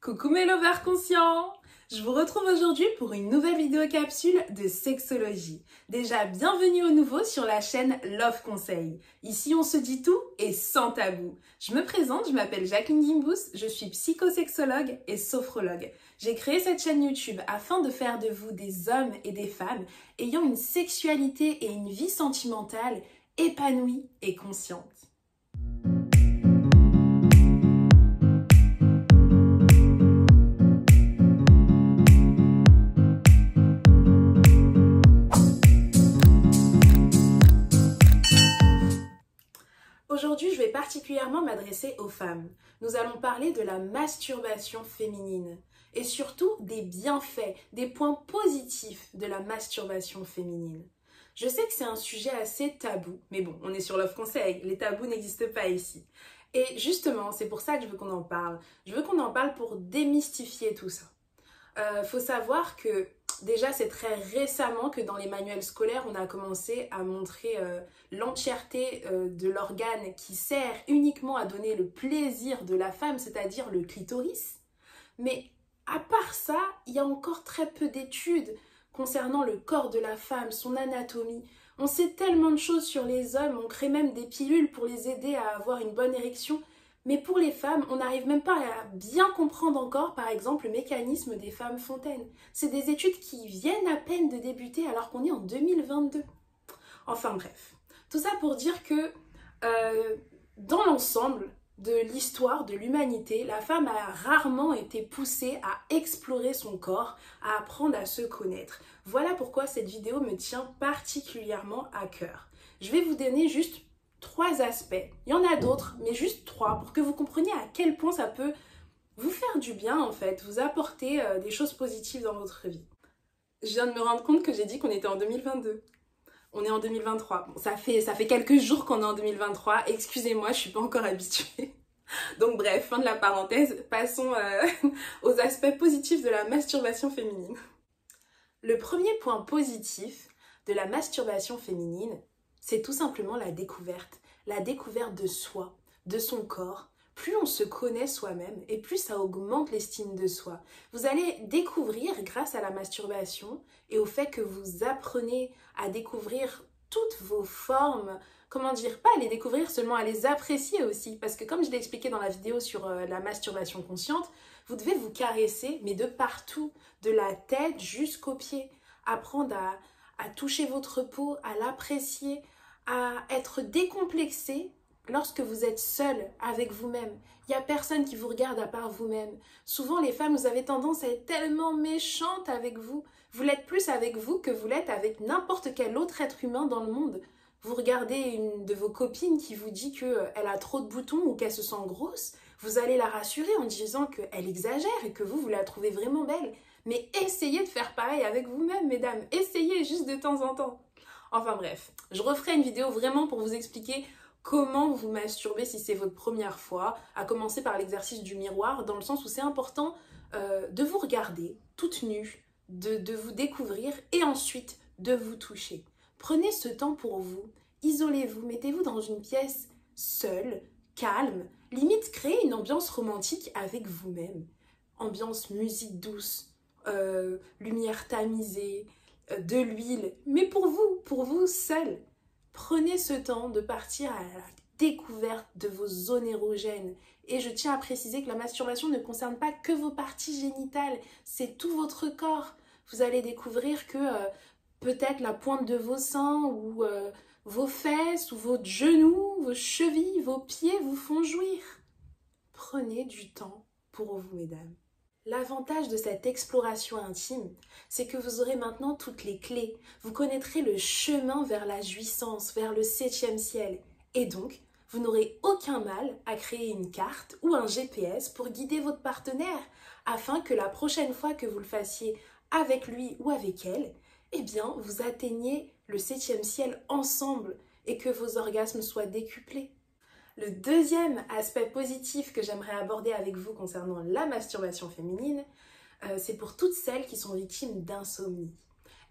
Coucou mes lovers conscients! Je vous retrouve aujourd'hui pour une nouvelle vidéo capsule de sexologie. Déjà, bienvenue au nouveau sur la chaîne Love Conseil. Ici, on se dit tout et sans tabou. Je me présente, je m'appelle Jacqueline Gimbous, je suis psychosexologue et sophrologue. J'ai créé cette chaîne YouTube afin de faire de vous des hommes et des femmes ayant une sexualité et une vie sentimentale épanouie et consciente. Aujourd'hui, je vais particulièrement m'adresser aux femmes. Nous allons parler de la masturbation féminine et surtout des bienfaits, des points positifs de la masturbation féminine. Je sais que c'est un sujet assez tabou, mais bon, on est sur Love Conseil, les tabous n'existent pas ici. Et justement, c'est pour ça que je veux qu'on en parle. Je veux qu'on en parle pour démystifier tout ça. Faut savoir que déjà, c'est très récemment que dans les manuels scolaires, on a commencé à montrer l'entièreté de l'organe qui sert uniquement à donner le plaisir de la femme, c'est-à-dire le clitoris. Mais à part ça, il y a encore très peu d'études concernant le corps de la femme, son anatomie. On sait tellement de choses sur les hommes, on crée même des pilules pour les aider à avoir une bonne érection. Mais pour les femmes, on n'arrive même pas à bien comprendre encore, par exemple, le mécanisme des femmes fontaines. C'est des études qui viennent à peine de débuter alors qu'on est en 2022. Enfin bref, tout ça pour dire que dans l'ensemble de l'histoire de l'humanité, la femme a rarement été poussée à explorer son corps, à apprendre à se connaître. Voilà pourquoi cette vidéo me tient particulièrement à cœur. Je vais vous donner juste 3 aspects. Il y en a d'autres, mais juste 3 pour que vous compreniez à quel point ça peut vous faire du bien en fait, vous apporter des choses positives dans votre vie. Je viens de me rendre compte que j'ai dit qu'on était en 2022. On est en 2023. Bon, ça fait quelques jours qu'on est en 2023. Excusez-moi, je suis pas encore habituée. Donc bref, fin de la parenthèse. Passons aux aspects positifs de la masturbation féminine. Le premier point positif de la masturbation féminine, c'est tout simplement la découverte de soi, de son corps. Plus on se connaît soi-même et plus ça augmente l'estime de soi. Vous allez découvrir grâce à la masturbation et au fait que vous apprenez à découvrir toutes vos formes, comment dire, pas à les découvrir seulement, à les apprécier aussi. Parce que comme je l'ai expliqué dans la vidéo sur la masturbation consciente, vous devez vous caresser, mais de partout, de la tête jusqu'aux pieds. Apprendre à toucher votre peau, à l'apprécier, à être décomplexé lorsque vous êtes seul avec vous-même. Il n'y a personne qui vous regarde à part vous-même. Souvent, les femmes, vous avez tendance à être tellement méchantes avec vous. Vous l'êtes plus avec vous que vous l'êtes avec n'importe quel autre être humain dans le monde. Vous regardez une de vos copines qui vous dit qu'elle a trop de boutons ou qu'elle se sent grosse. Vous allez la rassurer en disant qu'elle exagère et que vous la trouvez vraiment belle. Mais essayez de faire pareil avec vous-même, mesdames. Essayez juste de temps en temps. Enfin bref, je referai une vidéo vraiment pour vous expliquer comment vous masturber si c'est votre première fois, à commencer par l'exercice du miroir, dans le sens où c'est important de vous regarder toute nue, de vous découvrir et ensuite de vous toucher. Prenez ce temps pour vous, isolez-vous, mettez-vous dans une pièce seule, calme, limite créez une ambiance romantique avec vous-même. Ambiance musique douce, lumière tamisée, de l'huile, mais pour vous seul. Prenez ce temps de partir à la découverte de vos zones érogènes. Et je tiens à préciser que la masturbation ne concerne pas que vos parties génitales, c'est tout votre corps. Vous allez découvrir que peut-être la pointe de vos seins ou vos fesses ou vos genoux, vos chevilles, vos pieds vous font jouir. Prenez du temps pour vous, mesdames. L'avantage de cette exploration intime, c'est que vous aurez maintenant toutes les clés. Vous connaîtrez le chemin vers la jouissance, vers le 7e ciel. Et donc, vous n'aurez aucun mal à créer une carte ou un GPS pour guider votre partenaire, afin que la prochaine fois que vous le fassiez avec lui ou avec elle, eh bien, vous atteigniez le 7e ciel ensemble et que vos orgasmes soient décuplés. Le deuxième aspect positif que j'aimerais aborder avec vous concernant la masturbation féminine, c'est pour toutes celles qui sont victimes d'insomnie.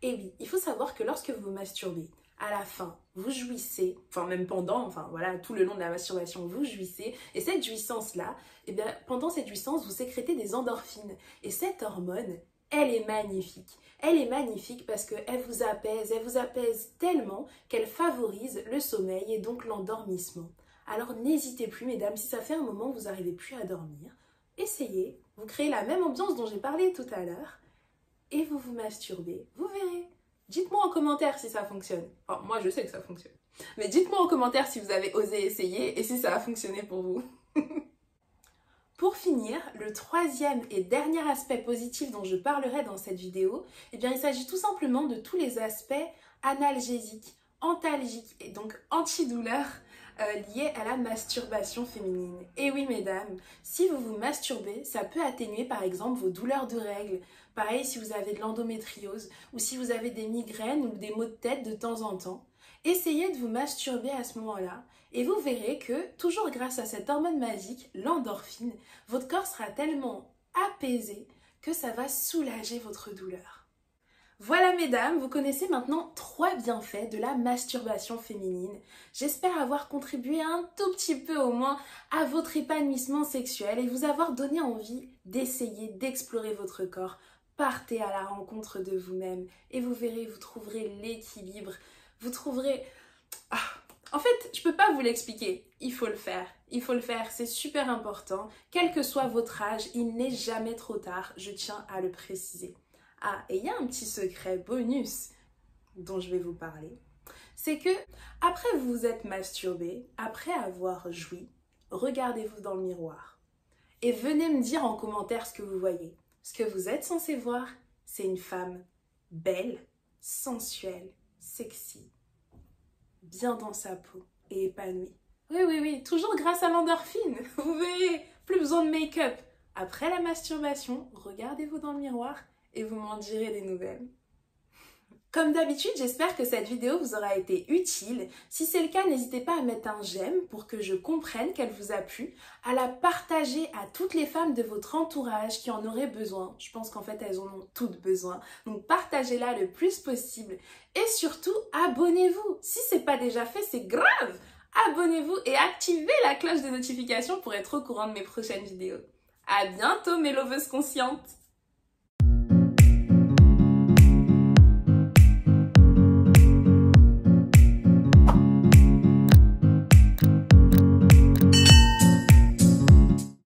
Et oui, il faut savoir que lorsque vous masturbez, à la fin, vous jouissez, enfin même pendant, enfin voilà, tout le long de la masturbation, vous jouissez. Et cette jouissance-là, eh bien, pendant cette jouissance, vous sécrétez des endorphines. Et cette hormone, elle est magnifique. Elle est magnifique parce qu'elle vous apaise tellement qu'elle favorise le sommeil et donc l'endormissement. Alors n'hésitez plus, mesdames, si ça fait un moment que vous n'arrivez plus à dormir, essayez, vous créez la même ambiance dont j'ai parlé tout à l'heure et vous vous masturbez, vous verrez. Dites-moi en commentaire si ça fonctionne. Enfin, moi, je sais que ça fonctionne. Mais dites-moi en commentaire si vous avez osé essayer et si ça a fonctionné pour vous. Pour finir, le troisième et dernier aspect positif dont je parlerai dans cette vidéo, eh bien, il s'agit tout simplement de tous les aspects analgésiques, antalgiques et donc antidouleurs liés à la masturbation féminine. Et oui, mesdames, si vous vous masturbez, ça peut atténuer par exemple vos douleurs de règles. Pareil si vous avez de l'endométriose ou si vous avez des migraines ou des maux de tête de temps en temps. Essayez de vous masturber à ce moment-là et vous verrez que, toujours grâce à cette hormone magique, l'endorphine, votre corps sera tellement apaisé que ça va soulager votre douleur. Voilà mesdames, vous connaissez maintenant 3 bienfaits de la masturbation féminine. J'espère avoir contribué un tout petit peu au moins à votre épanouissement sexuel et vous avoir donné envie d'essayer d'explorer votre corps. Partez à la rencontre de vous-même et vous verrez, vous trouverez l'équilibre. Vous trouverez... En fait, je peux pas vous l'expliquer. Il faut le faire. Il faut le faire. C'est super important. Quel que soit votre âge, il n'est jamais trop tard. Je tiens à le préciser. Ah, et il y a un petit secret bonus dont je vais vous parler. C'est que, après vous vous êtes masturbé, après avoir joui, regardez-vous dans le miroir. Et venez me dire en commentaire ce que vous voyez. Ce que vous êtes censé voir, c'est une femme belle, sensuelle, sexy, bien dans sa peau et épanouie. Oui, toujours grâce à l'endorphine. Vous verrez, plus besoin de make-up. Après la masturbation, regardez-vous dans le miroir et vous m'en direz des nouvelles. Comme d'habitude, j'espère que cette vidéo vous aura été utile. Si c'est le cas, n'hésitez pas à mettre un j'aime pour que je comprenne qu'elle vous a plu, à la partager à toutes les femmes de votre entourage qui en auraient besoin. Je pense qu'en fait, elles en ont toutes besoin. Donc partagez-la le plus possible. Et surtout, abonnez-vous. Si ce n'est pas déjà fait, c'est grave. Abonnez-vous et activez la cloche de notification pour être au courant de mes prochaines vidéos. À bientôt mes loveuses conscientes!